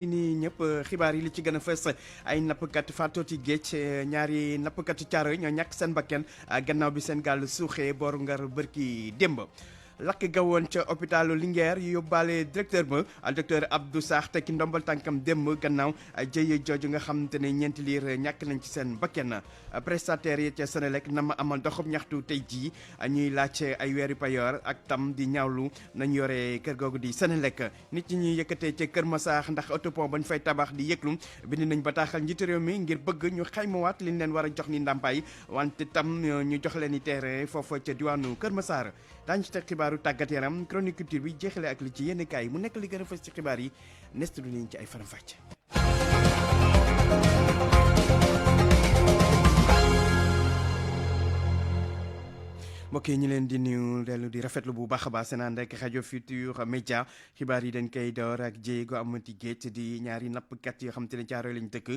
ni ñëpp xibaar yi li ci gën a fës ay nappkat faatoo ci géej ñaari nappkatu caaro yi ñoo ñàkk seen bakken gannaaw bi seen gaal suuxee booru Ngar bërki démb lakk gawoon ca hôpitalu Linguère yu yóbbaale directeur ba docteur Abdou Sarr tekki ndombal tànkam démb gannaaw jëye jooju nga xamante ne ñeenti liir ñàkk nañ ci seen bakken prestataires yi ca Senelec na ma amal doxub ñaxtu tey jii ñuy laaj ay weeri payoor ak tam di ñaawlu nañ yore kër googu di Senelec nit ñi ñuy yëkkatee ca Kër Massar ndax autopont bañ fay tabax di yëglu bind nañ bataaxal njiitu réew mi ngir bëgg ñu xaymawaat liñ leen war a jox ni ndàmpaay wante tam ñu jox leen i terrain foofa ca diwaanu Kër Massar daañu ci teg xibaaru tàggat yaram chronique culture bi jeexale ak li ci yenn kaay mu nekk li gën a fës ci xibaar yi nestu nañ ci ay faram-fàcce. mbokk yi ñu leen di nuyu dellu di rafetlu bu baax a baax seen ànd ak rajo Futurs Médias xibaar yi dañ koy door ak jéego amati géej di ñaari nappkat yoo xam te ne Caaroy lañ dëkk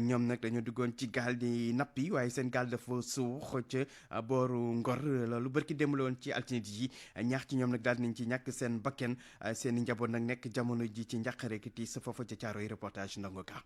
ñoom nag dañoo duggoon ci gaal di nappi waaye seen gaal dafa suux ca booru Ngor loolu barki démb la woon ci altine yi ñaax ci ñoom nag daal nañ ci ñàkk seen bakken seen i njaboot nag nekk jamono ji ci njàqare ki tiis foofa ca Caaroy reportage ndongo ka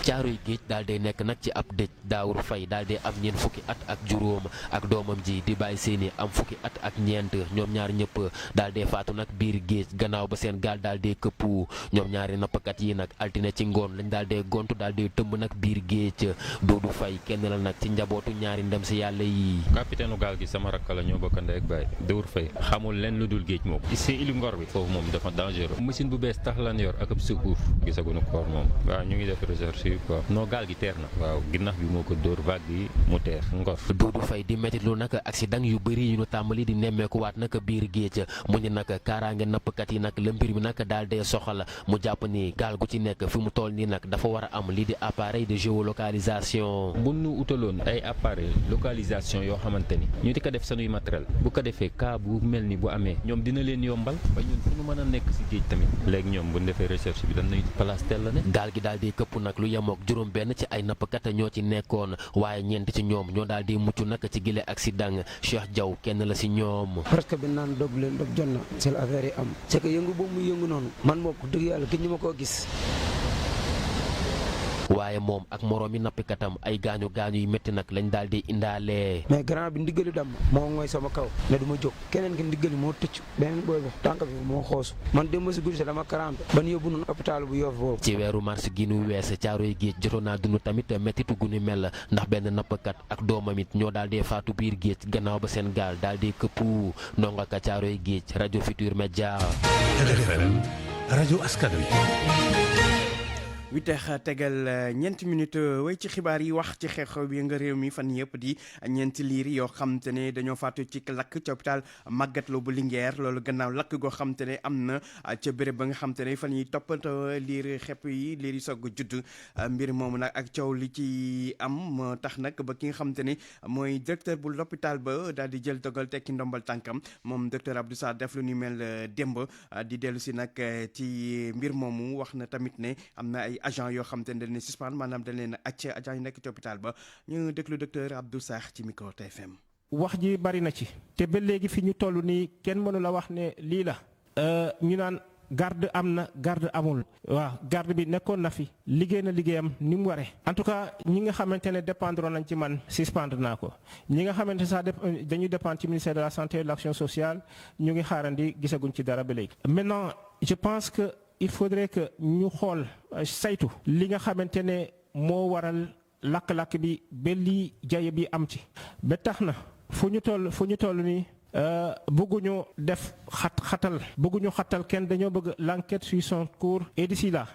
Caaroy géej daal day nekk nag ci ab dëj Daawur Fay daal day am ñeent fukki at ak juróom ak doomam ji di bàyyi seeni am fukki at ak ñeent ñoom ñaar ñëpp daal day faatu nag biir géej gannaaw ba seen gaal daal day këppu ñoom ñaari nappkat yi nag altine ci ngoon lañ daal day gontu daal day tëmb nag biir géej Doodu Fay kenn la nag ci njabootu ñaari ndem si yàlla yi. capitaine gaal gi sama rakk la ñoo bokk ndey ak baay Daawur Fay xamul leen lu dul géej moom si ilu Ngor bi foofu moom dafa dangereux machine bu bees tax lan yor ak ab secours gisaguñu koor moom waaw ñu ngi def recherche non gaal gi teer na waaw ginnax bi moo ko dóor vague yi mu teer Ngor. Doudou Faye di métti lu nag accident yu bëri yu ñu tàmbali di nemmeekuwaat nag biir géej mu ni nag kaaraange nappkat yi nag la mbir mi nag daal dee soxal mu jàpp ni gaal gu ci nekk fi mu toll nii nag dafa war a am lii di appareil de géolocalisation. bu nu utaloon ay appareil localisation yoo xamante ni ñu di ko def sanuy matériel bu ko defee cas bu mel ni bu amee ñoom dina leen yombal ba ñun fu ñu mën a nekk si géej tamit léegi ñoom bu ñu defee recherche bi dañuy place tel la ne. gaal gi daal di këpp nag lu yemook juróom benn ci ay nappkat ñoo ci nekkoon waaye ñeent ci ñoom ñoo daal di mucc nag ci gile accident Cheikh Diaw kenn la si ñoom. presque bi naan dog leen dog jot na seen affaire yi am c'est que yëngu boobu muy yëngu noonu man moo ko dëgg yàlla gëj ñu ma koo gis. waaye moom ak moroomi nappikatam ay gaañu gaañu yu métti nag lañ daal di indaale. mais grand bi ndiggali dam moo mooy sama kaw ne du ma jóg keneen ki ndiggali moo tëcc beneen booy bi tànk bi moo xoosu man démb si guddi dama crampé ban yóbbu noonu hôpital bu Yoff boobu. ci weeru mars gi nu wees Caaroy géej jotoon naa dund tamit méttitu gu ni mel ndax benn nappkat ak doomam it ñoo daal di faatu biir géej gannaaw ba seen gaal daal di këppu ndongo ka Caaroy géej rajo Futurs Médias. RFM rajo askan wi. 8h tegal ñeenti minutes way ci xibaar yi wax ci xew-xew bi nga réew mi fan yëpp di ñeenti liir yoo xam te ne dañoo faatu ci lakk ci hôpital Magatte Lô bu Linguère loolu gannaaw lakk goo xam te ne am na ca béréb ba nga xam te ne fan yi toppatoo liir xepp yi liir yi soog a judd mbir moomu nag ak coow li ci am tax nag ba ki nga xam te ne mooy directeur bu l'hôpital ba daal di jël dogal tekki ndombal tànkam moom docteur Abdou Sarr def lu ni mel démb di dellu si nag ci mbir moomu wax na tamit ne am na ay agent yoo xam te ne dañ leen suspendre maanaam dañ leen acc agent yi nekk ci hôpital ba ñu déglu docteur Abdou Sarr ci micro TFM. wax ji bari na ci te ba léegi fi ñu toll nii kenn mënu la wax ne lii la ñu naan garde am na garde amul waaw garde bi nekkoon na fi liggéey na liggéeyam ni mu waree en tout cas ñi nga xamante ne dépendre nañ ci man suspendre naa ko ñi nga xamante sax dañuy dépendre ci ministère de la santé et de l'action sociale ñu ngi xaarandi gisaguñ ci dara ba léegi. maintenant je pense que il faudrait que ñu xool saytu li nga xamante ne moo waral lakk-lakk bi ba lii jaye bi am ci ba tax na fu ñu toll nii bëgguñu def bëgguñu xatal kenn dañoo bëgg l'enquête suit son cours et d'ici là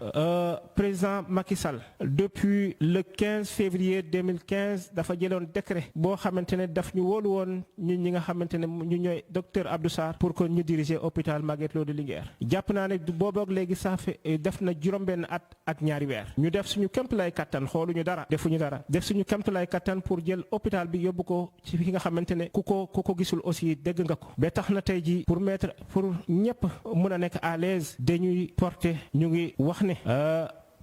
président Macky Sall depuis le 15 février 2015 dafa jëloon décret boo xamante ne daf ñu wóolu woon ñi nga xamante ne ñu ñooy docteur Abdou Sarr pour que ñu diriger hôpital Magatte Lô de Linguère jàpp naa ne booboog léegi sax def na juróom-benn at ak ñaari weer ñu def suñu kéemtalaay kattan xooluñu dara defuñu dara def suñu kéemtalaay kattan pour jël hôpital bi yóbbu ko ci fi nga xamante ne ku ko gisul aussi dégg nga ko ba tax na tey ji pour ñëpp mun a nekk à l'aise dañuy porter ñu ngi wax ne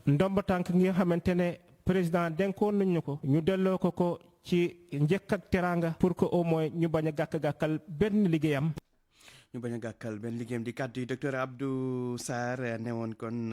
ndomba tànk ngi nga xamante ne président dénkoon nañu ko ñu delloo ko ci njëkk ak teraanga pour que au moins ñu bañ a gàkk-gàkkal benn liggéeyam. ñu bañ a gàkkal benn liggéeyam di kàddu yi docteur Abdou Sarr newoon kon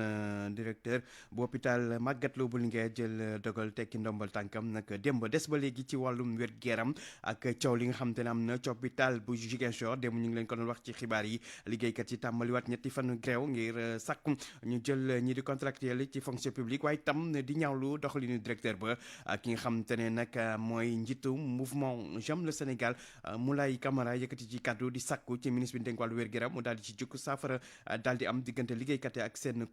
directeur bu hôpital Magatte Lô bu Linguère jël dogal tekki ndombal tànkam nag démb des ba léegi ci wàllum wér-gu-yaram ak coow li nga xam te ne am na ci hôpital bu Ziguinchor démb ñu ngi leen ko doon wax ci xibaar yi liggéeykat yi tàmbaliwaat ñetti fanu grève ngir sàkku ñu jël ñi di contractuel ci fonction publique waaye tam di ñaawlu doxalinu directeur ba ki nga xam te ne nag mooy njiitu mouvement J'aime le Sénégal Moulay Camara yëkkati ci kàddu di sàkku ci ministre bi dénk wàllu wér-gu-yaram mu daal di ci jukk saafara daal di am diggante liggéeykat yi ak seen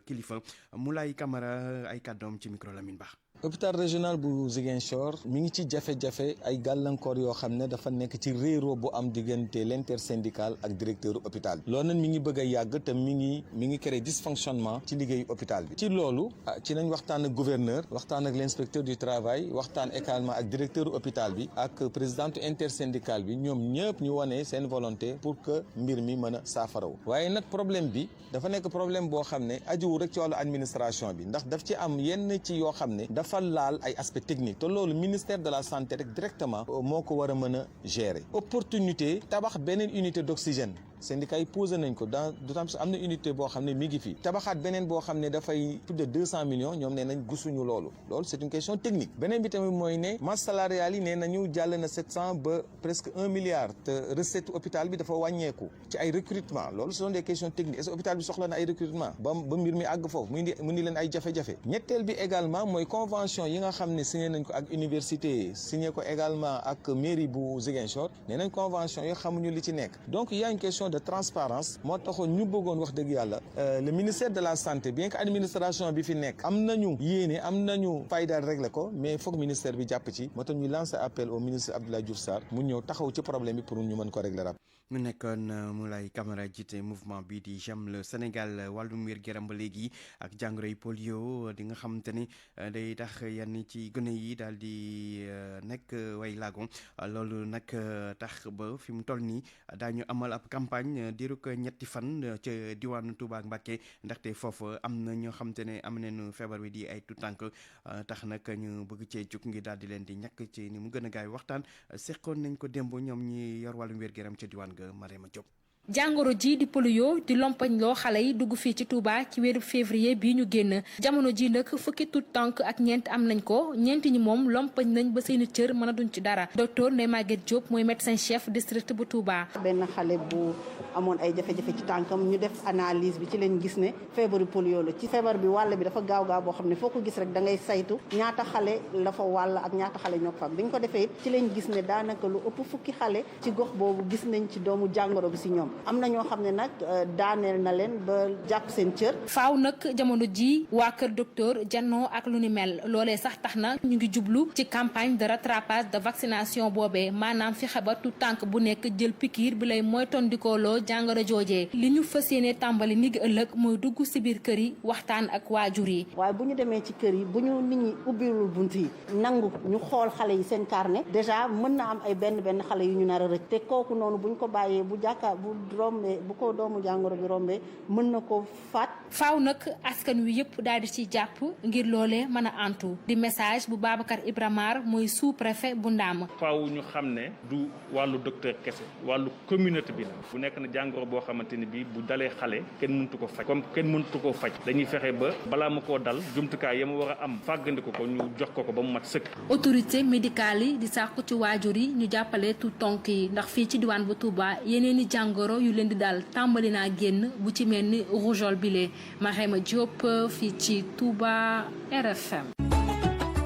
kilifa Moulay Camara ay kàddoom ci micro Lamine Ba. hôpital régional bu Ziguinchor mi ngi ci jafe-jafe ay gàllankoor yoo xam ne dafa nekk ci réeroo bu am diggante l'intersyndical ak directeur hôpital bi loolu nag mi ngi bëgg a yàgg te mi ngi créer dysfonctionnement ci liggéeyu hôpital bi ci loolu ci nañ waxtaan ak gouverneur waxtaan ak l'inspecteur du travail waxtaan également ak directeur hôpital bi ak présidente intersyndical bi ñoom ñëpp ñu wane seen volonté pour que mbir mi mën a saafaraw waaye nag problème bi dafa nekk problème boo xam ne ajuwu rek ci wàllu administration bi ndax daf ci am yenn ci yoo xam ne dafa laal ay aspects techniques te loolu ministère de la santé rek directement moo ko war a mën a gérer opportunité tabax beneen unité d'oxygène syndicat yi posé nañ ko d'autant plus am na unité boo xam ne mi ngi fi tabaxaat beneen boo xam ne dafay plus de 200 millions ñoom nee nañ gisuñu loolu c'est une question technique beneen bi tamit mooy ne masse salariale yi nee nañu jàll na 700 ba presque 1 milliard te recette hôpital bi dafa wàññeeku ci ay recrutement loolu ce sont des questions techniques est-ce que hôpital bi soxla na ay recrutement ba mbir mi àgg foofu mu indi leen ay jafe-jafe ñetteel bi également mooy convention yi nga xam ne signé nañ ko ak université signé ko également ak mairie bu Ziguinchor nee nañ convention yoo xamuñu li ci nekk donc il y a une question de transparence moo taxoon ñu bëggoon wax dëgg yàlla le ministère de la santé bien que administration bi fi nekk am nañu yéene am nañu faydaal régler ko mais foog ministère bi jàpp ci moo tax ñu lancer appel au ministre Abdoulaye Diouf Sarr mu ñëw taxaw ci problème bi pour ñu mën ko régler rap mu nekkoon Moulay Camara jiite mouvement bi di J'aime le Sénégal wàllum wér-gu-yaram ba léegi ak jàngoroy polio di nga xamante ni day tax yenn ci gone yi daal di nekk way laago loolu nag tax ba fi mu toll nii daañu amal ab campagne diiru ko ñetti fan ca diwaanu Touba ak Mbacké ndaxte foofu am na ñoo xamante ne am nañu feebar bi di ay tuutànk tax nag ñu bëgg cee jug ngir daal di leen di ñàkk ci ni mu gën a gaay waxtaan seqoon nañ ko démb ñoom ñi yor wàllum wér-gu-yaram ca diwaan ga Marema Diop. jàngoro ji di polio di lompañ loo xale yi dugg fii ci Touba ci weeru février bii ñu génn jamono ji nag fukki tuut tànk ak ñeent am nañ ko ñeent ñi moom lompañ nañ ba seeni cër mën a duñ ci dara docteur Ndeye Maguette Diop mooy médecin chef district bu Touba. benn xale bu amoon ay jafe-jafe ci tànkam ñu def analyse bi ci leen gis ne feebaru polio la ci feebar bi wàll bi dafa gaaw boo xam ne foo ko gis rek da ngay saytu ñaata xale la fa wàll ak ñaata xale ñoo ko fam bi ñu ko defee it ci leen gis ne daanaka lu ëpp fukki xale ci gox boobu gis nañ ci doomu jàngoro bi si ñoom am na ñoo xam ne nag daaneel na leen ba jàpp seen cër. faaw nag jamono ji waa kër docteur jannoo ak lu ni mel loolee sax tax na ñu ngi jublu ci campagne de rattrapage de vaccination boobee maanaam fexe ba tout tànk bu nekk jël pikiir bi lay mooy tondikooloo jàngoro joojee li ñu fas yéene tàmbali ni gi ëllëg mooy dugg si biir kër yi waxtaan ak waajur yi. waaye bu ñu demee ci kër yi bu ñu nit ñi ubbiwul bunt yi nangu ñu xool xale yi seen carnet déjà mën na am ay benn xale yu ñu nar a rëcc te kooku noonu bu ñu ko bàyyee bu rombee bu ko doomu jàngoro bi rombee mën na ko faat. faaw nag askan wi yëpp daal di ci jàpp ngir loolee mën a antu di message bu Babacar Ibramar mooy sous-préfet bu Ndaam. faaw ñu xam ne du wàllu docteur kese wàllu communauté bi la bu nekk na jàngoro boo xamante ni bii bu dalee xale kenn mëntu ko faj comme kenn mëntu koo faj dañuy fexe ba balaa mu koo dal jumtukaay ya mu war a am fàggandiku ko ñu jox ko ba mu mat sëkk. autorité médicale yi di sàkku ci waajur yi ñu jàppale tout tonk yi ndax fii ci diwaan bu Touba yeneen i jàngoro yu leen di daal tàmbali naa génn bu ci mel ni rougeole bile Marema Diop fii ci Touba RFM.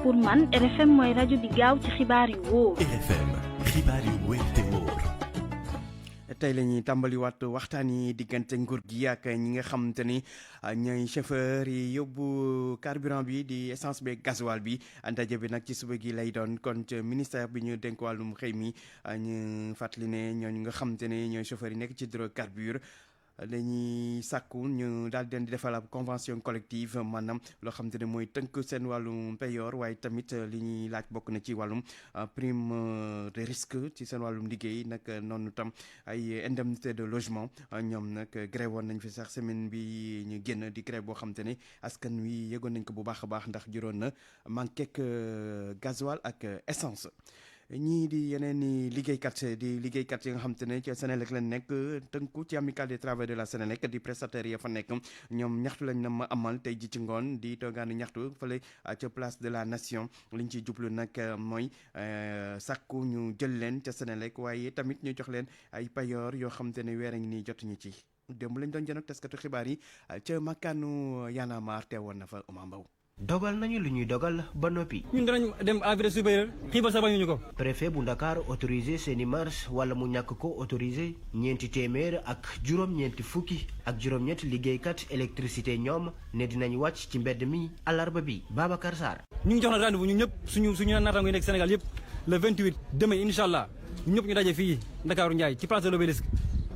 pour man RFM mooy rajo di gaaw ci xibaar yu wóor. RFM xibaar yu wóor te wóor. tey la ñuy tàmbaliwaat waxtaan yi diggante nguur gi ak ñi nga xamante ni ñooy chauffeur yi yóbbu carburant bi di essence bi gasoil bi ndaje bi nag ci suba gi lay doon kon ci ministère bi ñu dénk wàllum xëy mi ñu fàttali ne ñooñu nga xamante ne ñooy chauffeur yi nekk ci hydrocarbure dañuy sàkku ñu daal di leen di defal ab convention collective maanaam loo xam te ne mooy tënk seen wàllum payoor waaye tamit li ñuy laaj bokk na ci wàllum prime de risque ci seen wàllum liggéey nag noonu tam ay indemnité de logement ñoom nag grève woon nañ fi sax semaine bi ñu génn di grève boo xam te ne askan wi yëgoon nañ ko bu baax a baax ndax juróon na manqué gasoil ak essence. ñii di yeneen i liggéeykat yi nga xam te ne ci Senelec lañ nekk tënku ci amicale des travailleurs de la Senelec di prestataires ya fa nekk ñoom ñaxtu lañ na ma amal tey ji ci ngoon di toogaanu ñaxtu fële ca place de la nation liñ ciy jublu nag mooy sàkku ñu jël leen ca Senelec waaye tamit ñu jox leen ay payoor yoo xam te ne weer a ngi nii jotuñu ci démb lañ doon jënoog taskatu xibaar yi ca makkaanu Y'en a marre teewoon na fa Oumar Mbow. dogal nañu lu ñuy dogal ba noppi. ñun danañ dem à vitesse supérieure xiibal sa bañuñu ko. préfet bu Dakar autorisé seeni marche wala mu ñàkk ko autorisé ñeenti téeméer ak juróom-ñeenti fukki ak juróom-ñetti liggéeykat électricité ñoom ne dinañ wàcc ci mbedd mi àllarba bi Babacar Sarr. ñu ngi jox na rendez-vous ñun ñëpp suñu naataango yi nekk Sénégal yëpp le 28 demain incha allah ñëpp ñu daje fii Ndakaaru Ndiaye ci place de l'Obélisque.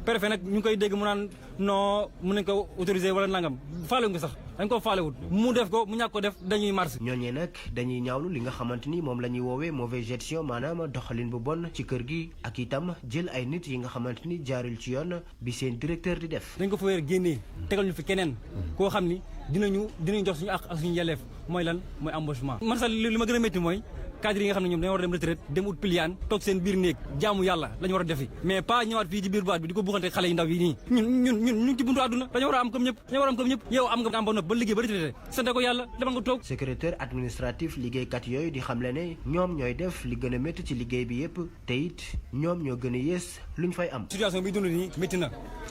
préfet nag ñu ngi koy dégg mu naan non mun nañ ko autorisé wala nangam faale nga sax dañ ko faalewut mu def ko mu ñàkk ko def dañuy marché. ñooñee nag dañuy ñaawlu li nga xamante ni moom la ñuy woowee mauvaise gestion maanaam doxalin bu bon ci kër gi ak itam jël ay nit yi nga xamante ni jaarul ci yoon bi seen directeur di def. dañ ko fa weer génnee tegal ñu fi keneen koo xam ni dinañu jox suñu àq ak suñu yelleef mooy lan mooy embauchement. man sax li ma gën a métti mooy cadre yi nga xam ne ñoom dañoo war a dem retraite dem ut piliyaan toog seen biir néeg jaamu yàlla la ñu war a defi mais pas ñëwaat fii ci biir boîte bi di ko buxante xale yu ndaw yi nii ñun ci buntu àdduna dañoo war a am comme ñëpp yow am nga am ba nopp ba liggéey ba retraité sante ko yàlla demal nga toog. secrétaire administratif liggéeykat yooyu di xamle ne ñoom ñooy def li gën a métti ci liggéey bi yépp te it ñoom ñoo gën a yées luñ fay am. situation bi dund nii métti na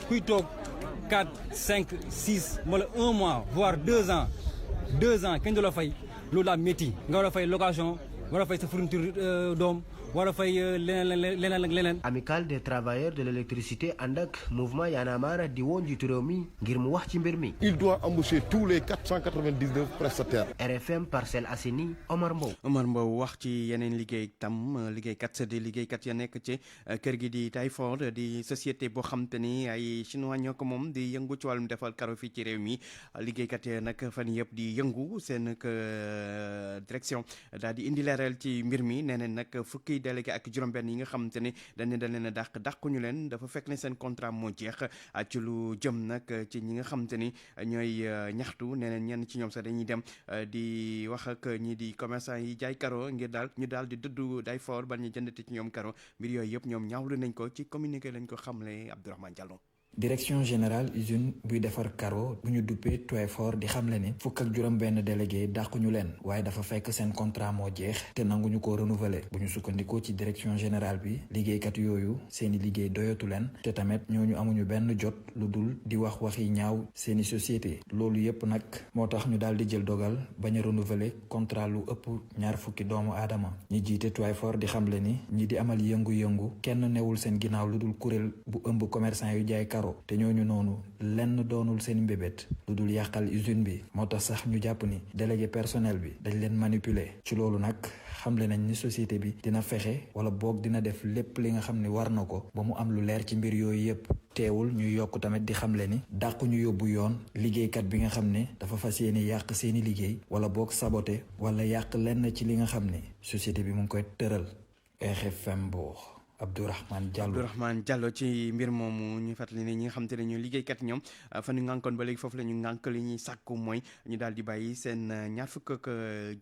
kuy toog 4 5 6 wala 1 mois voire 2 ans kenn du la fay loolu daa métti nga war a fay location war a fay sa fourniture doom war a fay leneen. amicale des travailleurs de l'électricité ànd ak mouvement Y'en a marre di woo njiitu réew mi ngir mu wax ci mbir mi. il doit embaucher tous les 499 prestataires. RFM Parcelles Assainies Omar Mbow wax ci yeneen liggéeykat ya nekk ci kër gi di Tayford di société boo xam te ni ay chinois ñoo ko moom di yëngu ci wàllum defal karo fii ci réew mi liggéeykat ya nag fan yëpp di yëngu seen direction daal di indi leeral ci mbir mi nee nañ nag fukki délégué ak juróom-benn yi nga xamante ne dañ leen a dàquñu leen dafa fekk ne seen contrat moo jeex ci lu jëm nag ci ñi nga xamante ni ñooy ñaxtu nee nañ ñenn ci ñoom sax dañuy dem di wax ak ñi di commerçant yi jaay karo ngir ñu daal di dëddu Tayford ba ñu jëndati ci ñoom karo mbir yooyu yëpp ñoom ñaawlu nañ ko ci communiqué lañ ko xamle Abdourahmane Diallo. direction générale usine buy defar karo bu ñu duppee Tayford di xamle ni fukk ak juróom-benn délégué dàquñu leen waaye dafa fekk seen contrat moo jeex te nanguñu ko renouveler bu ñu sukkandikoo ci direction générale bi liggéeykat yooyu seeni liggéey doyatu leen te tamit ñooñu amuñu benn jot lu dul di wax yi ñaaw seeni société loolu yépp nag moo tax ñu daal di jël dogal bañ a renouveler contrat lu ëpp 20 doomu aadama ñi jiite Tayford di xamle ni ñi di amal yëngu-yëngu kenn newul seen ginnaaw lu dul kuréel bu ëmb commerçant yu jaay te ñooñu noonu lenn doonul seen mbébét lu dul yàqal usine bi moo tax sax ñu jàpp ni délégué personnel bi dañ leen manipuler ci loolu nag xamle nañ ni société bi dina fexe wala boog dina def lépp li nga xam ni war na ko ba mu am lu leer ci mbir yooyu yépp teewul ñuy yokk tamit di xamle ni dàqu ñu yóbbu yoon liggéeykat bi nga xam ne dafa fas yéene yàq seeni liggéey wala boog saboté wala yàq lenn ci li nga xam ne société bi mu ngi koy tëral. RFM Mbour Abdourahmane Diallo ci mbir moomu ñu fàttali ne ñi nga xam te ne ñu liggéeykat ñoom fa ñu ngànkoon ba léegi foofu la ñu ngànk li ñuy sàkku mooy ñu daal di bàyyi seen ñaar fukk ak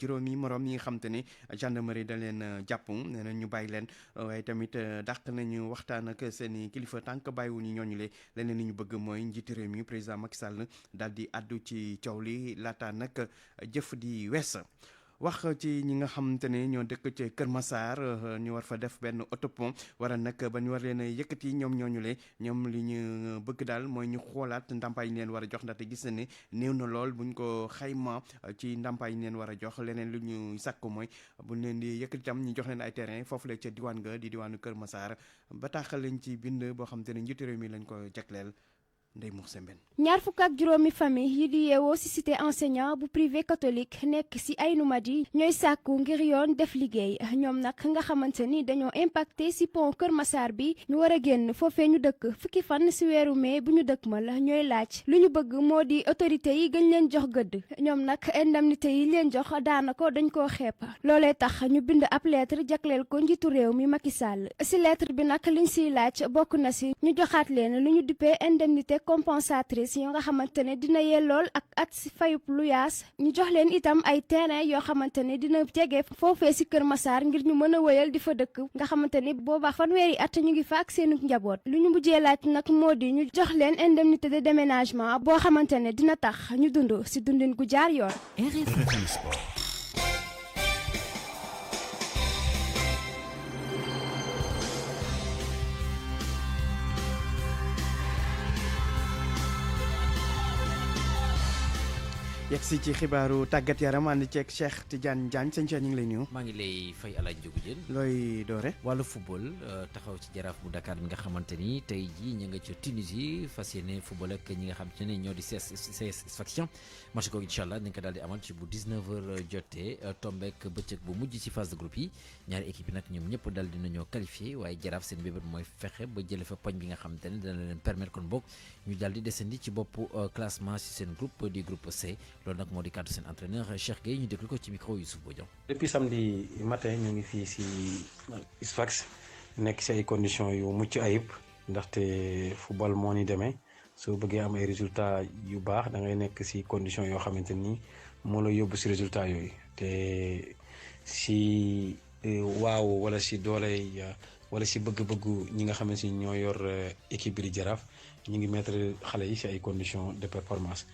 juróomi morom yi nga xam te ne gendarmerie da leen jàpp nee na ñu bàyyi leen waaye tamit dàq nañu waxtaan ak seen i kilifa tànk bàyyiwuñu ñooñu le leneen li ñu bëgg mooy njiitu réew mi président Macky Sall daal di addu ci coow li laata nag jëf di wees. wax ci ñi nga xamante ne ñoo dëkk ci Kër Massar ñu war fa def benn autopont wara nag ba ñu war leen a yëkkati ñoom li ñu bëgg daal mooy ñu xoolaat ndàmpaay yi leen war a jox ndaxte gis na ne néew na lool buñ ko xayma ci ndàmpaay yi leen war a jox leneen lu ñu sàkk mooy buñ leen di yëkkati tam ñu jox leen ay terrain foofu la ca diwaan ga di diwaanu Kër Massar bataaxal lañ ci bind boo xamante ne njiitu réew mi lañ ko jagleel. Ndeye Moussa Mbène. ñaar fukk ak juróomi famille yi di yeewoo ci cité enseignant bu privé catholique nekk ci Aynou Mady ñooy sàkku ngir yoon def liggéey ñoom nag nga xamante ni dañoo impacté ci pont Kër Massar bi ñu war a génn foofee ñu dëkk fukki fan ci weeru mai bu ñu dëkk ma la ñooy laaj lu ñu bëgg moo di autorité yi gën leen jox gëdd ñoom nag indemnité yi leen jox daanaka dañ koo xeeb loolee tax ñu bind ab lettre jagleel ko njiitu réew mi Macky Sall ci lettre bi nag liñ ciy laaj bokk na ci ñu joxaat leen lu ñu duppee indemnité chèque compensatrice yoo nga xamante ne dina yellool ak at si fayub lu yaas ñu jox leen itam ay terrain yoo xamante ne dina jege foofee si Kër Massar ngir ñu mën a wëyal di fa dëkk nga xamante ne boobaa fanweeri at ñu ngi fa ak seenu njaboot lu ñu mujjee laaj nag moo di ñu jox leen indemnité de déménagement boo xamante ne dina tax ñu dund si dundin gu jaar yoon. yegg si ci xibaaru tàggat yaram ànd ceeg Cheikh Tidiane Diagne sëñ Cheikh ñu ngi lay nuyu. maa ngi lay fay El Hadj Ndiogou Diène. looy doore. wàllu football taxaw ci jaraaf bu Dakar bi nga xamante ni tey jii ñu nga ca Tunisie fas yéene football ak ñi nga xamante ne ñoo di satisfaction match googu incha allah dañ ko daal di amal ci bu 19h jotee tombeek bëccëg bu mujj ci phase de groupe yi ñaari équipe yi nag ñoom ñëpp daal dinañoo qualifié waaye jaraaf seen bébét mooy fexe ba jële fa poñ bi nga xamante ne dana leen permettre kon boog ñu daal di descendi ci bopp classement ci seen groupe di groupe C loolu nag moo di kàddu seen entraîneur Cheikh Gueye ñu déglu ko ci micro Youssouf Bodian. depuis samedi matin ñu ngi fii si Sfax nekk si ay conditions yu mucc ayib ndaxte football moo ni demee soo bëggee am ay résultats yu baax da ngay nekk si conditions yoo xamante ni moo la yóbbu si résultats yooyu te si waaw wala si doole wala si bëgg-bëggu ñi nga xamante ni ñoo yor équipe bi di Jaraaf ñu ngi mettre xale yi si ay conditions de performance.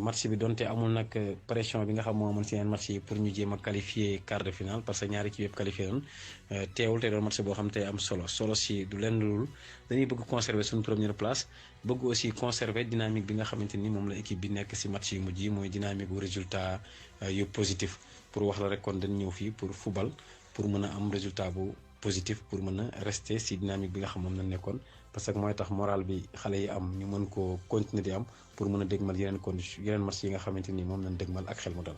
match bi donte amul nag pression bi nga xam moo amoon si yeneen match yi pour ñu jéem a qualifier quart de finale parce que ñaari équipe yëpp qualifié woon teewul te doon match boo xam te am solo si du leen lul dañuy bëgg conserver suñu première place bëgg aussi conserver dynamique bi nga xamante ni moom la équipe bi nekk si match yu mujj yi mooy dynamique bu résultat yu positif pour wax la rek kon dañ ñëw fii pour football pour mën a am résultat bu positif pour mën a rester si dynamique bi nga xam moom la nekkoon parce que mooy tax moral bi xale yi am ñu mën koo continuer di am pour mën a dégmal yeneen condition yeneen match yi nga xamante ni moom lañ dégmal ak xel mu dal.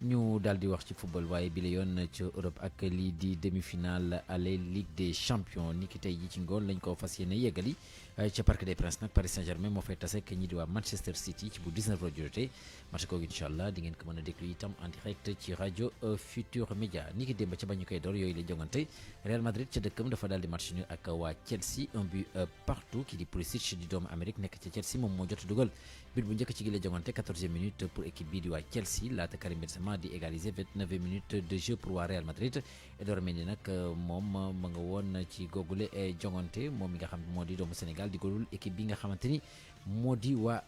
ñu daal di wax ci football waaye bi la yoon ci Europe ak lii di demi-finale aller Ligue des champions ni ki tey ji ci ngoon lañ ko fas yéene yeggali ca Parc des Princes nag Paris Saint-Germain moo fay tase ak ñi di waa Manchester City ci bu 19h jotee match googu incha allah di ngeen ko mën a déglu itam en direct ci rajo Futur Média ni ki démb ca ba ñu koy door yooyu la jongante Real Madrid ca dëkkam dafa daal di match nul ak waa Chelsea un but partout ki di Pulisic di doomu Amérique nekk ca Chelsea moom moo jot dugal but bu njëkk ci gi la jongante 14e minute pour équipe bi di waa Chelsea laata Karim Benzema di égaliser 29 minutes de jeu pour waa Real Madrid Edouard Mendy nag moom ma nga woon ci googule jongante moom mi nga xam moo di doomu Sénégal di golul équipe bi nga xamante ni moo di waa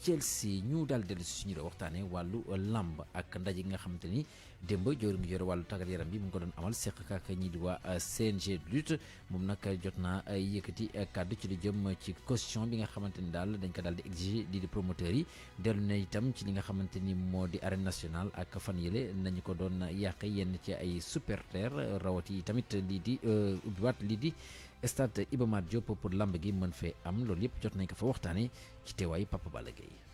Chelsea ñu daal dellu si suñu waxtaanee wàllu lamb ak ndaje gi nga xamante ni démb joor ngi yore wàllu tàggat yaram bi mu ngi ko doon amal seq ak ñi di waa CNG de lutte moom nag jot naa yëkkati kàddu ci lu jëm ci caution bi nga xamante ni daal dañ ko daal di exiger di promoteurs yi dellu na itam ci li nga xamante ni moo di arène nationale ak fan yële nañu ko doon yàq yenn ci ay supporters rawati tamit lii di ubbiwaat lii di stade Iba Mar Diop pour lamb gi mën fee am loolu yëpp jot nañ ko fa waxtaanee ci teewaayu Papa Balla Gueye.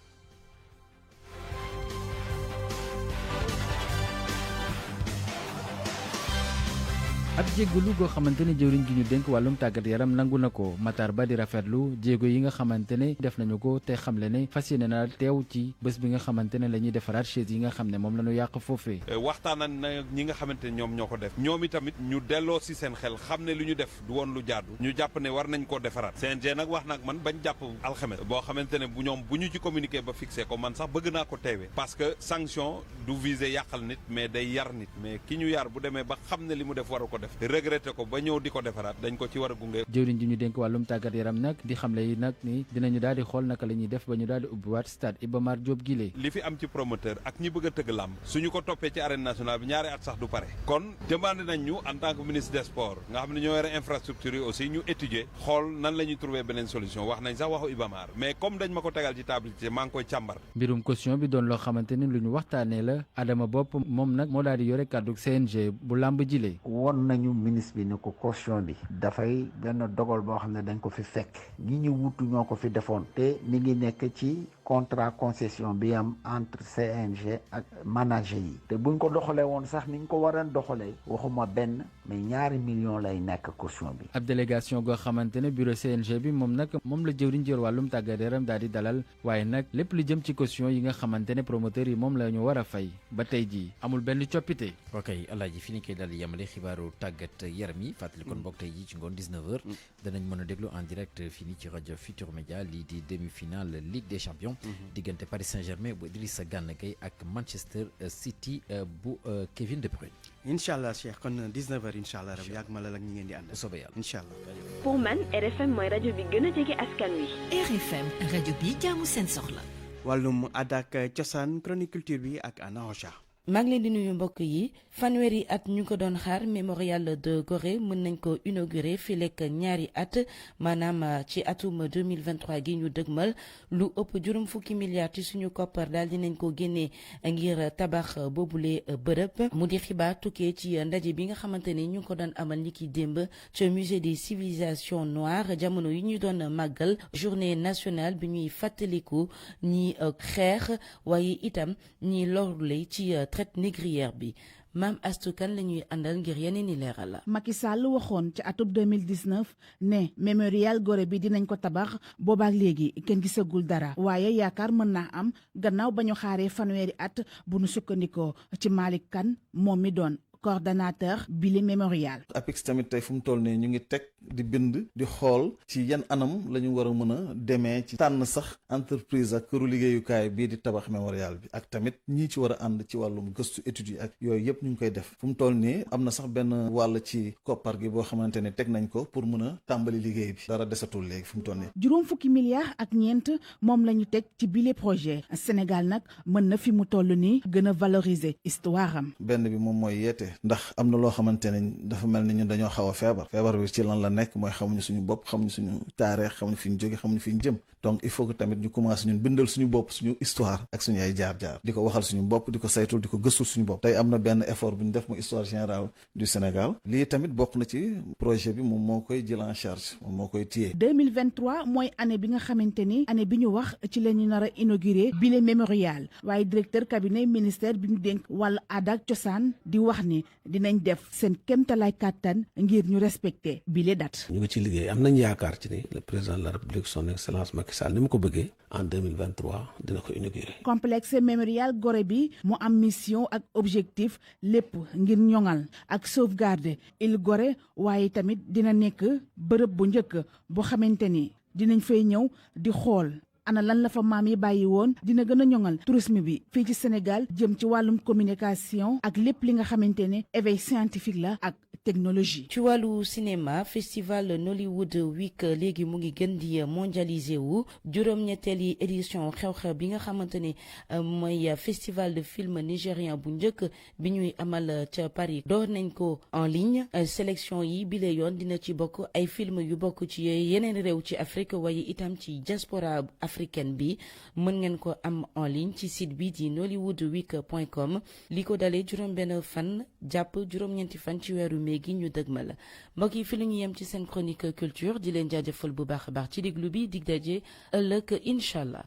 ab jéggalu goo xamante ne jëwriñ gi ñu dénk wàllum tàggat yaram nangu na ko Matar Ba di rafetlu jéego yi nga xamante ne def nañu ko te xamle ne fas yéene na teew ci bés bi nga xamante ne la ñuy defaraat chaise yi nga xam ne moom la ñu yàq foofee. waxtaan na ñi nga xamante ne ñoom ñoo ko def ñoom itamit ñu delloo si seen xel xam ne lu ñu def du woon lu jaadu ñu jàpp ne war nañ koo defaraat CNG nag wax nag man bañ jàpp alxames boo xamante ne bu ñoom bu ñu ci communiqué ba fixé ko man sax bëgg naa ko teewee parce que sanction du viser yàqal nit mais day yar nit mais ki ñu yar bu demee ba xam ne li mu def waru ko def regretté ko ba ñëw di ko defaraat dañ ko ci war a gunge. jëwriñ ji ñu dénk wàllum tàggat yaram nag di xamle yi nag ni dinañu daal di xool naka la ñuy def ba ñu daal di ubbiwaat stade Iba Mar Diop gile. li fi am ci promoteur ak ñi bëgg a tëgg làmb suñu ko toppee ci arène nationale bi ñaari at sax du pare kon demandé nañ ñu en tant que ministre des sports nga xam ne ñoo yore infrastructure yi aussi ñu étudier xool nan la ñuy trouver beneen solution wax nañ sax waxu Iba Mar mais comme dañ ma ko tegal ci table ci maa ngi koy càmbar. mbirum caution bi doon loo xamante ni lu ñu waxtaanee la Adama Bopp moom nag moo daal di yore kàddu CNG bu làmb jile. won nañu ministre bi ne ko caution bi dafay benn dogal boo xam ne dañ ko fi fekk ñi ñu wutu ñoo ko fi defoon te mi ngi nekk ci contrat concession bi am entre CNG ak manager yi te buñ ko doxalee woon sax ni ñu ko waroon doxalee waxuma benn mais ñaari millions lay nekk caution bi. ab délégation goo xamante ne bureau CNG bi moom nag moom la jëwriñ jër wàllum tàggat yaram daal di dalal waaye nag lépp lu jëm ci caution yi nga xamante ne promoteurs yi moom la ñu war a fay ba tey jii amul benn coppite. ok Alaaji fi ni koy daal di yemale xibaaru tàggat yaram yi fàttali kon mbokk tey jii ci ngoon 19h danañ mën a déglu en direct fii nii ci rajo Futur Média lii di demi-finale Ligue des Champions diggante Paris Saint-Germain bu Idrissa Gana Gueye ak Manchester City bu Kevin De Bruyne. incha allah Cheikh kon 19h incha allah rab yàgg ma la ak ñi ngeen di ànd. soobee yàlla incha allah. pour man RFM mooy rajo bi gën a jege askan wi. RFM rajo bi jaamu seen soxla. wàllum aada ak cosaan chronique culture bi ak Anna Rocha. maa ngi leen di nuyu mbokk yi fanweeri at ñu ko doon xaar mémorial de Gorée mën nañ ko inauguré fii lekk ñaari at maanaam ci atum 2023 gi ñu dëgmal lu ëpp juróom fukki milliards ci suñu koppar daal dinañ ko génnee ngir tabax boobule bërëb mu di xibaar tukkee ci ndaje bi nga xamante ni ñu ko doon amal ni ki démb ci musée des civilisations noires jamono yi ñu doon màggal journée nationale bi ñuy fàttaliku ñi xeex waaye itam ñi lorule ci traite négrière bi Maam Astou Kane la ñuy àndal ngir yeneen i leeral la. Macky Sall waxoon ci atub 2019 ne mémorial Gorée bi dinañ ko tabax boobaak léegi kenn gisagul dara waaye yaakaar mën naa am gannaaw ba ñu xaaree fanweeri at bu nu sukkandikoo ci Malick Kane moom mi doon coordonnateur bile mémorial. APIX tamit tey fu mu toll nii ñu ngi teg di bind di xool ci yan anam la ñu war a mën a demee ci tànn sax entreprise ak këru liggéeyukaay bii di tabax mémorial bi ak tamit ñii ci war a ànd ci wàllum gëstu études yi ak yooyu yëpp ñu ngi koy def fu mu toll nii am na sax benn wàll ci koppar gi boo xamante ne teg nañ ko pour mën a tàmbali liggéey bi dara desatul léegi fu mu toll nii. juróom fukki milliards ak ñeent moom la ñu teg ci bile projet Sénégal nag mën na fi mu toll nii gën a valoriser histoire am. benn bi moom mooy yeete ndax am na loo xamante ne dafa mel ni ñun dañoo xaw a feebar bi ci lan la nekk mooy xamuñu suñu bopp xamuñu suñu taarix xamuñu fi ñu jóge xamuñu fi ñu jëm donc il faut que tamit ñu commencé ñun bindal suñu bopp suñu histoire ak suñu ay jaar-jaar di ko waxal suñu bopp di ko saytul di ko gëstul suñu bopp tey am na benn effort bu ñu def mu histoire générale du Sénégal lii tamit bokk na ci projet bi moom moo koy jël en charge moom moo koy téye. 2023 mooy année bi nga xamante ni année bi ñu wax ci la ñu nar a inauguré bile mémorial waaye directeur cabinet ministère bi ñu dénk wàllu aada ak cosaan di wax ni dinañ def seen kéemtalaay kàttan ngir ñu respecté bile date. ñu ngi ci liggéey am nañ yaakaar ci ni le président de la république son excellence Macky Sall ni mu ko bëggee en 2023 dina ko inauguré. complexe mémorial Gorée bi mu am mission ak objectif lépp ngir ñoŋal ak sauvegarder île Gorée waaye tamit dina nekk bërëb bu njëkk boo xamante ni dinañ fay ñëw di xool. ana lan la fa maam yi bàyyi woon dina gën a ñoŋal tourisme bi fii ci Sénégal jëm ci wàllum communication ak lépp li nga xamante ne éveil scientifique la ak technologie. ci wàllu cinéma festival Nollywood Week léegi mu ngi gën di mondialisé wu juróom-ñetteeli édition xew-xew bi nga xamante ne mooy festival de film nigérien bu njëkk bi ñuy amal ca Paris door nañ ko en ligne sélection yi bile yoon dina ci bokk ay film yu bokk ci yeneen réew ci Afrique waaye itam ci diaspora africaine bi mën ngeen ko am en ligne ci site bi di nollywoodweek.com li ko dalee juróom-benn fan jàpp juróom-ñeenti fan ci weeru mai gi ñu dëgmal mbokk yi fi la ñu yem ci seen chronique culture di leen jaajëfal bu baax a baax ci déglu bi dig daje ëllëg incha allah.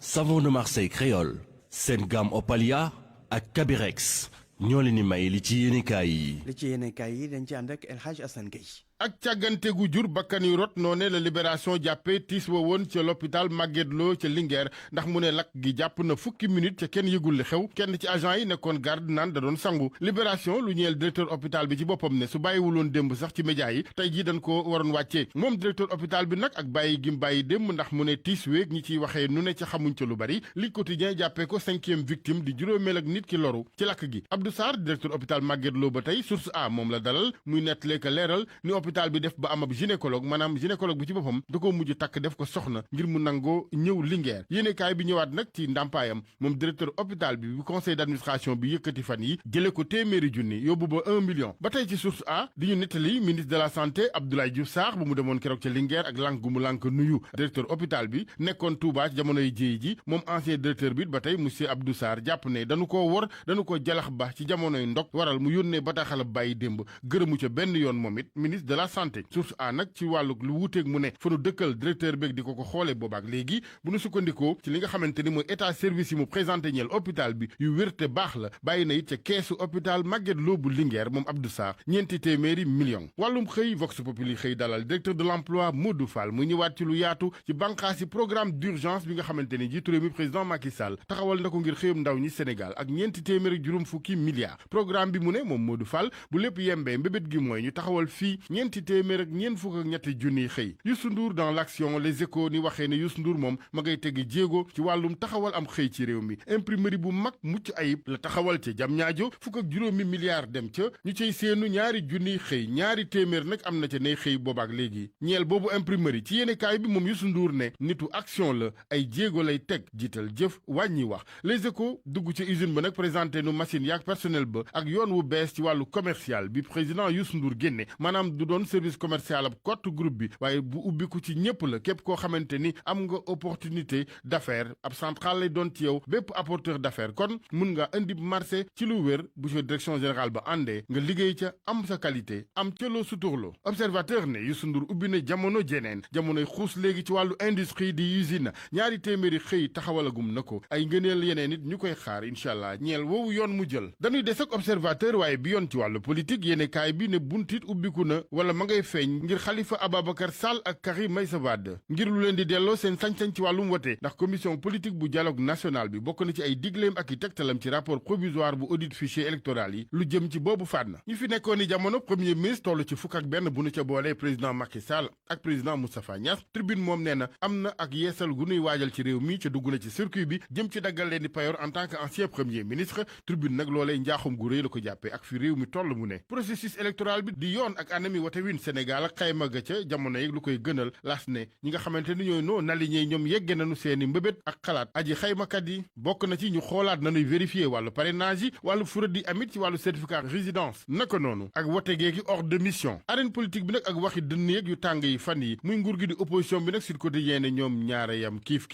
Savon de Marseille créole seen gamme Opalia ak Kabirex ñoo leen di may li ci yéenekaay yi. li ci yéenekaay yi dañ ci ànd ak El Hadj Assane Gueye. ak càggante gu jur bakkan yu rot noone la libération jàppee tiis wa woon ca l'hôpital Magatte Lô ca Linguère ndax mu ne lakk gi jàpp na fukki minute ca kenn yëgul li xew kenn ci agent yi nekkoon garde naan da doon sangu libération lu ñeel directeur hôpital bi ci boppam ne su bàyyiwuloon démb sax ci média yi tey jii dañ ko waroon wàccee moom directeur hôpital bi nag ak bàyyi gim bàyyi démb ndax mu ne tiis weeg ñi ciy waxee nu ne ca xamuñ ca lu bari li quotidien jàppee ko 5e victime di juróomeel ak nit ki loru ci lakk gi Abdou Sarr directeur hôpital Magatte Lô ba tey source a moom la dalal muy nettalee ka leeral ni hôpital bi def ba am ab gynécologue maanaam gynécologue bi ci boppam da koo mujj takk def ko soxna ngir mu nangoo ñëw Linguère yéenekaay bi ñëwaat nag ci ndàmpaayam moom directeur hôpital bi bu conseil d'administration bi yëkkati fan yi jële ko téeméeri junni yóbbu ba 1 million ba tey ci source a di ñu nettali ministre de la santé Abdoulaye Diouf Sarr bu mu demoon keroog ca Linguère ak lànk gu mu lànk nuyu directeur hôpital bi nekkoon Touba ci jamonoy jéey ji moom ancien directeur bi ba tey monsieur Abdou Sarr jàpp ne dañu koo wor dañu ko jalax ba ci jamonoy ndog waral mu yónnee bataaxal bàyyi démb gërëmu ca benn yoon moom it ministre de la la santé. Source A nag ci wàllu lu wuuteeg mu ne fa nu dëkkal directeur beeg di ko xoolee boobaak léegi bu nu sukkandikoo ci li nga xamante ni mooy état service yi mu présenté ñeel hôpital bi yu wér te baax la bàyyi na it ca keesu hôpital Magatte Lô bu Linguère moom Abdou Sarr ñeenti téeméeri millions. wàllum xëy Vox Populi xëy dalal directeur de l'emploi Modou Fall mu ñëwaat ci lu yaatu ci bànqaasi programme d'urgence bi nga xamante ni jiitu réew mi président Macky Sall taxawal na ko ngir xëyum ndaw ñi Sénégal ak ñeenti téeméeri juróom fukki milliards. programme bi mu ne moom Modou Fall bu lépp yembee mbébét gi mooy ñu taxawal fii ñeenti téeméer ak ñeent fukk ak ñetti junniy xëy. Youssou Ndour dans l'action Les Échos ni waxee ne Youssou Ndour moom ma ngay teggi jéego ci wàllum taxawal am xëy ci réew mi. imprimerie bu mag mucc ayib la taxawal ca Diamniadio fukk ak juróomi milliards dem ca ñu cay seenu ñaari junniy xëy ñaari téeméer nag am na ca ne xëy boobaak léegi. ñeel boobu imprimerie ci yéenekaay bi moom Youssou Ndour ne nitu action la ay jéego lay teg jiital jëf wàññi wax. Les Échos dugg ci usine ba nag présenté nu machine yaak personnel ba ak yoon wu bees ci wàllu commercial bi président Youssou Ndour génne maanaam du doon service commercial ab cote groupe bi waaye bu ubbiku ci ñëpp la képp koo xamante ni am nga opportunité d'affaires ab centrale lay doon ci yow bépp apporteur d'affaires kon mun nga indi marché ci lu wér bu sa direction générale ba àndee nga liggéey ca am sa qualité am ca loo suturloo. Observateur ne Youssou Ndour ubbi na jamono jeneen jamonoy xuus léegi ci wàllu industrie di usine ñaari téeméeri xëy taxawalagum na ko ay ngëneel yeneen nit ñu koy xaar incha allah ñeel woowu yoon mu jël. dañuy des ak observateur waaye bi yoon ci wàllu politique yéene kaay bi ne buntit ubbiku na wala ma ngay feeñ ngir Khalifa Ababacar Sall ak Karim Meïssa Wade ngir lu leen di delloo seen sañ-sañ ci wàllum wote ndax commission politique bu dialogue national bi bokk na ci ay digleem ak i tegtalam ci rapport provisoire bu audit fichier électoral yi lu jëm ci boobu fànn ñu fi nekkoon ni jamono premier ministre toll ci fukk ak benn bu nu ca boolee président Macky Sall ak président Moustapha Niass tribune moom nee na am na ak yeesal gu nuy waajal ci réew mi ca dugg na ci circuit bi jëm ci daggal leen di payoor en tant que ancien premier ministre tribune nag loolee njaaxum gu rëy la ko jàppee ak fi réew mi toll mu ne processus électoral bi di yoon ak anami wote win Sénégal ak xayma ga ca jamono yi lu koy gënal las ne ñi nga xamante ni ñooy noo naligné ñoom yegge nañu seeni mbébét ak xalaat aji xaymakat yi bokk na ci ñu xoolaat nañuy vérifier wàllu parrainage yi wàllu fraude yi amit ci wàllu certificat résidence naka noonu ak wote geegi hors de mission arène politique bi nag ak waxi dënn yeeg yu tàng yi fan yi muy nguur gi di opposition bi nag Sud Quotidien ne ñoom ñaare yam kiif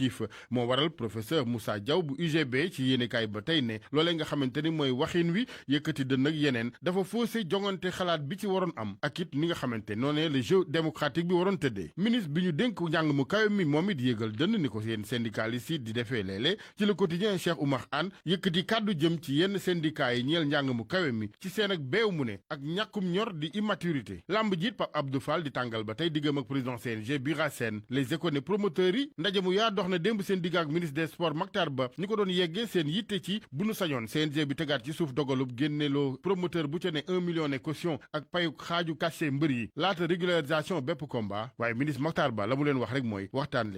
moo waral professeur Moussa Diaw bu UGB ci yéenekaay ba tey ne loolee nga xamante ni mooy waxin wi yëkkati dënn ak yeneen dafa faussé jongante xalaat bi ci waroon am ak it ni nga xamante noonee le jeu démocratique bi waroon tëddee ministre bi ñu dénk njàng mu kawe mi moom it yéegal dënn ni ko yéen syndicalistes yi di defee léeg-léeg ci le quotidien Cheikh Oumar Anne yëkkati kàddu jëm ci yenn syndicats yi ñeel njàng mu kawe mi ci seen ak beew mu ne ak ñàkkum ñor di immaturité lamb jiit Pape Abdou Fall di tàngal ba tey diggam ak président CNG Bira Sène les économies promoteurs yi ndaje mu yaa dox na démb seen digg ak ministre des sports Mactar Ba ñu ko doon yeggee seen yitte ci bu nu sañoon CNG bi tegaat ci suuf dogalub génneloo promoteur bu ca ne 1 million ne caution ak payu xaaju cachet mbër yi laata régularisation bépp combat waaye ministre Mactar Ba la mu leen wax rek mooy waxtaan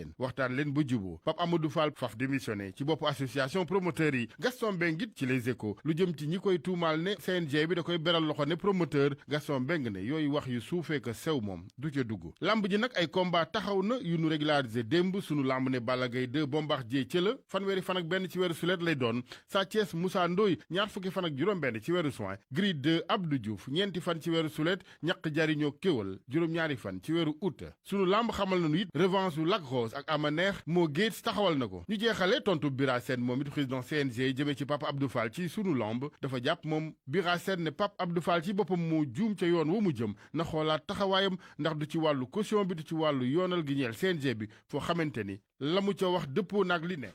leen ba juboo Pape Amadou Fall faf démissionné ci bopp association promoteurs yi Gaston Mbengue it ci les échos lu jëm ci ñi koy tuumaal ne CNG bi da koy beral loxo ne promoteur Gaston Mbengue ne yooyu wax yu suufee ko sew moom du ca dugg lamb ji nag ay combat taxaw na yu nu régulariser démb sunu lamb ne Balla Gaye 2 Bombardier ca la fanweeri fan ak benn ci weeru sulet lay doon Sa Thiès Moussa Ndoye ñaar fukki fan ak juróom-benn ci weeru juin Gris 2 Abdou Diouf ñeenti fan ci weeru sulet ñaq jariñoo kéwal juróom-ñaari fan ci weeru août sunu lamb xamal nañu it revanche u Lac Rose ak Ama Neex moo Gates taxawal na ko ñu jeexale tontu Bira Sène moom it président CNG jëmee ci Pape Abdou Fall ci sunu lamb dafa jàpp moom Bira Sène ne Pape Abdou Fall ci boppam moo juum ca yoon wa mu jëm na xoolaat taxawaayam ndax du ci wàllu caution bi du ci wàllu yoonal gi ñeel CNG bi foo xamante ni la mu ca wax dëppoo naag li ne